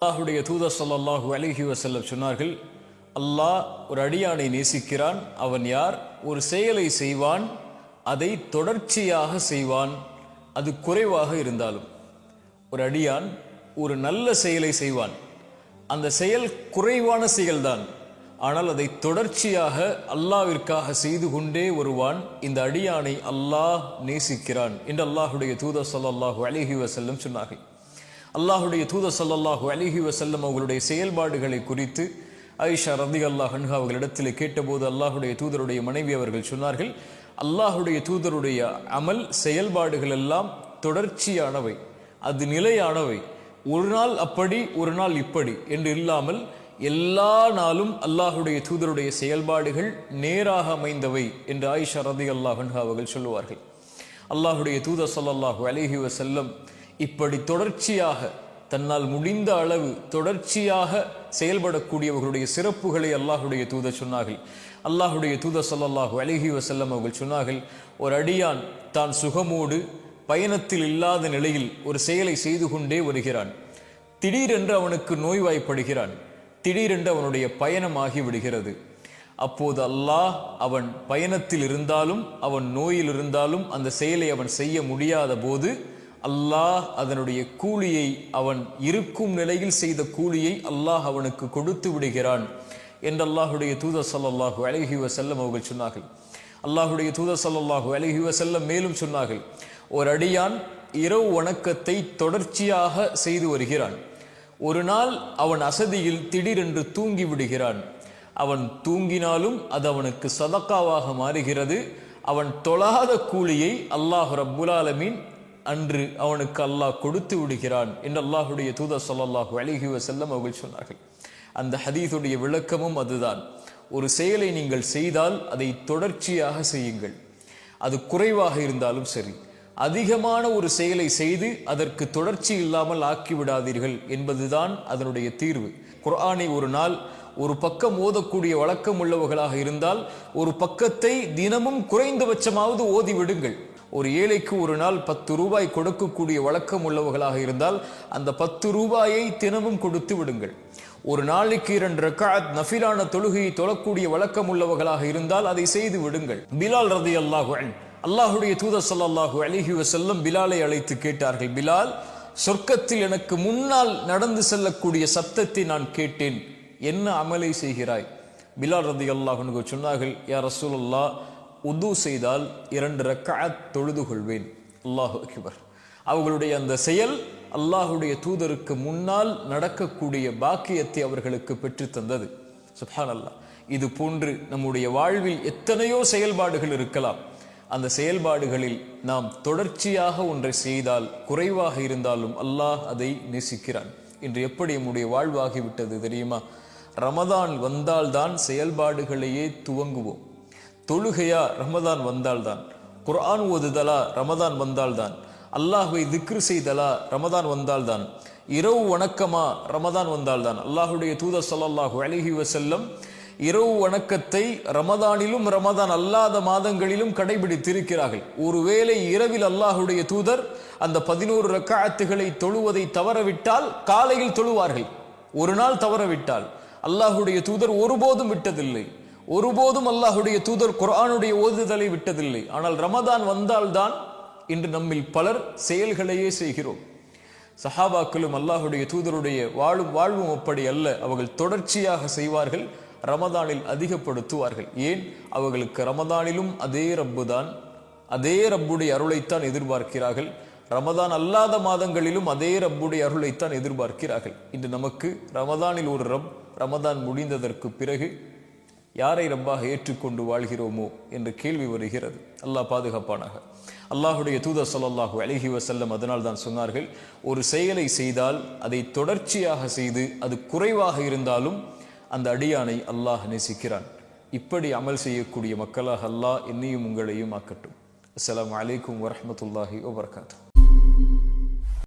அல்லாஹுடைய தூதர் ஸல்லல்லாஹு அலைஹி வஸல்லம் சொன்னார்கள், அல்லாஹ் ஒரு அடியானை நேசிக்கிறான். அவன் யார்? ஒரு செயலை செய்வான், அதை தொடர்ச்சியாக செய்வான், அது குறைவாக இருந்தாலும். ஒரு அடியான் ஒரு நல்ல செயலை செய்வான், அந்த செயல் குறைவான செயல்தான், ஆனால் அதை தொடர்ச்சியாக அல்லாஹ்விற்காக செய்து கொண்டே வருவான். இந்த அடியானை அல்லாஹ் நேசிக்கிறான் என்று அல்லாஹுடைய தூதர் ஸல்லல்லாஹு அலைஹி வஸல்லம் சொன்னார்கள். அல்லாஹுடைய தூதர் ஸல்லல்லாஹு அலைஹி வஸல்லம் அவர்களுடைய செயல்பாடுகளை குறித்து ஆயிஷா ரலியல்லாஹு அன்ஹா அவர்களிடத்தில் கேட்டபோது அல்லாஹுடைய தூதருடைய மனைவி அவர்கள் சொன்னார்கள், அல்லாஹுடைய தூதருடைய அமல் செயல்பாடுகள் எல்லாம் தொடர்ச்சியானவை, அது நிலையானவை, ஒரு நாள் அப்படி ஒரு நாள் இப்படி என்று இல்லாமல் எல்லா நாளும் அல்லாஹுடைய தூதருடைய செயல்பாடுகள் நேராக அமைந்தவை என்று ஆயிஷா ரலியல்லாஹு அன்ஹா அவர்கள் சொல்லுவார்கள். அல்லாஹுடைய தூதர் ஸல்லல்லாஹு அலைஹி வஸல்லம் இப்படி தொடர்ச்சியாக தன்னால் முடிந்த அளவு தொடர்ச்சியாக செயல்படக்கூடியவர்களுடைய சிறப்புகளை அல்லாஹுடைய தூதர் சொன்னார்கள். அல்லாஹுடைய தூதர் ஸல்லல்லாஹு அலைஹி வஸல்லம் அவர்கள் சொன்னார்கள், ஒரு அடியான் தான் சுகமோடு பயணத்தில் இல்லாத நிலையில் ஒரு செயலை செய்து கொண்டே வருகிறான். திடீரென்று அவனுக்கு நோய்வாய்ப்படுகிறான், திடீரென்று அவனுடைய பயணமாகி விடுகிறது. அப்போது அல்லாஹ் அவன் பயணத்தில் இருந்தாலும் அவன் நோயில் இருந்தாலும் அந்த செயலை அவன் செய்ய முடியாத போது அல்லாஹ் அதனுடைய கூலியை, அவன் இருக்கும் நிலையில் செய்த கூலியை அல்லாஹ் அவனுக்கு கொடுத்து விடுகிறான் என்று அல்லாஹுடைய தூதர் ஸல்லல்லாஹு அலைஹி வஸல்லம் அவர்கள் சொன்னார்கள். அல்லாஹுடைய தூதர் ஸல்லல்லாஹு அலைஹி வஸல்லம் மேலும் சொன்னார்கள், ஒரு அடியான் இரவு வணக்கத்தை தொடர்ச்சியாக செய்து வருகிறான். ஒரு நாள் அவன் அசதியில் திடீரென்று தூங்கி விடுகிறான். அவன் தூங்கினாலும் அது அவனுக்கு சதக்காவாக மாறுகிறது. அவன் தொழாத கூலியை அல்லாஹ் ரப்புல் ஆலமீன் அன்று அவனுக்கு அல்லாஹ் கொடுத்து விடுகிறான் என்று அல்லாஹுடைய தூதர் ஸல்லல்லாஹு அலைஹி வஸல்லம் அவர்கள் சொன்னார்கள். அந்த ஹதீஸுடைய விளக்கமும் அதுதான். ஒரு செயலை நீங்கள் செய்தால் அதை தொடர்ச்சியாக செய்யுங்கள், அது குறைவாக இருந்தாலும் சரி. அதிகமான ஒரு செயலை செய்து அதற்கு தொடர்ச்சி இல்லாமல் ஆக்கிவிடாதீர்கள் என்பதுதான் அதனுடைய தீர்வு. குர்ஆனை ஒரு நாள் ஒரு பக்கம் ஓதக்கூடிய வழக்கம் உள்ளவர்களாக இருந்தால் ஒரு பக்கத்தை தினமும் குறைந்தபட்சமாவது ஓதி விடுங்கள். ஒரு ஏழைக்கு ஒரு நாள் 10 ரூபாய் கொடுக்கக்கூடிய வழக்கம் உள்ளவர்களாக இருந்தால் அந்த 10 ரூபாயை தினமும் கொடுத்து விடுங்கள். ஒரு நாளைக்கு 2 ரக்அத் நஃபிலான தொழுகையை தொழக்கூடிய வழக்கம் உள்ளவர்களாக இருந்தால் அதை செய்து விடுங்கள். பிலால் ரலியல்லாஹு அன்ஹு, அல்லாஹுடைய தூதர் ஸல்லல்லாஹு அலைஹி வஸல்லம் பிலாலை அழைத்து கேட்டார்கள், பிலால், சொர்க்கத்தில் எனக்கு முன்னால் நடந்து செல்லக்கூடிய சப்தத்தை நான் கேட்டேன், என்ன அமலை செய்கிறாய்? பிலால் ரலியல்லாஹு அன்ஹு சொன்னார்கள், யா ரசூலல்லாஹ், உது செய்தால் 2 ரக்அத் தொழுது கொள்வேன். அல்லாஹு அக்பர். அவர்களுடைய அந்த செயல் அல்லாஹுடைய தூதருக்கு முன்னால் நடக்கக்கூடிய பாக்கியத்தை அவர்களுக்கு பெற்று தந்தது. சுப்ஹானல்லாஹ். இது போன்று நம்முடைய வாழ்வில் எத்தனையோ செயல்பாடுகள் இருக்கலாம். அந்த செயல்பாடுகளில் நாம் தொடர்ச்சியாக ஒன்றை செய்தால் குறைவாக இருந்தாலும் அல்லாஹ் அதை நேசிக்கிறான். இன்று எப்படி நம்முடைய வாழ்வாகிவிட்டது தெரியுமா? ரமதான் வந்தால்தான் செயல்பாடுகளையே துவங்குவோம். தொழுகையா? ரமதான் வந்தால்தான். குர்ஆன் ஓதுதலா? ரமதான் வந்தால்தான். அல்லாஹ்வை திக்ர் செய்தலா? ரமதான் வந்தால்தான். இரவு வணக்கமா? ரமதான் வந்தால்தான். அல்லாஹுடைய தூதர் ஸல்லல்லாஹு அலைஹி வஸல்லம் இரவு வணக்கத்தை ரமதானிலும் ரமதான் அல்லாத மாதங்களிலும் கடைபிடித்திருக்கிறார்கள். ஒருவேளை இரவில் அல்லாஹுடைய தூதர் அந்த 11 ரக்அத்துகளை தொழுவதை தவறவிட்டால் காலையில் தொழுவார்கள். ஒரு நாள் தவறவிட்டால் அல்லாஹுடைய தூதர் ஒருபோதும் விட்டதில்லை. ஒருபோதும் அல்லாஹுடைய தூதர் குர்ஆனுடைய ஓதுதலை விட்டதில்லை. ஆனால் ரமதான் வந்தால்தான் இன்று நம்மில் பலர் செயல்களையே செய்கிறோம். சஹாபாக்களும் அல்லாஹுடைய தூதருடைய வாழ்வும் அப்படி அல்ல. அவர்கள் தொடர்ச்சியாக செய்வார்கள், ரமதானில் அதிகப்படுத்துவார்கள். ஏன்? அவர்களுக்கு ரமதானிலும் அதே ரப்பு தான், அதே ரப்புடைய அருளைத்தான் எதிர்பார்க்கிறார்கள். ரமதான் அல்லாத மாதங்களிலும் அதே ரப்புடைய அருளைத்தான் எதிர்பார்க்கிறார்கள். இன்று நமக்கு ரமதானில் ஒரு ரப், ரமதான் முடிந்ததற்கு பிறகு யாரை ரப்பாக ஏற்றுக்கொண்டு வாழ்கிறோமோ என்ற கேள்வி வருகிறது. அல்லாஹ் பாதுகாப்பானாக. அல்லாஹுடைய தூதர் ஸல்லல்லாஹு அலைஹி வஸல்லம் அதனால் தான் சொன்னார்கள், ஒரு செயலை செய்தால் அதை தொடர்ச்சியாக செய்து அது குறைவாக இருந்தாலும் அந்த அடியானை அல்லாஹ் நேசிக்கிறான். இப்படி அமல் செய்யக்கூடிய மக்களாக அல்லாஹ் என்னையும் உங்களையும் ஆக்கட்டும். அஸ்ஸலாமு அலைக்கும் வரஹ்மத்துல்லாஹி வபரகாத்துஹு.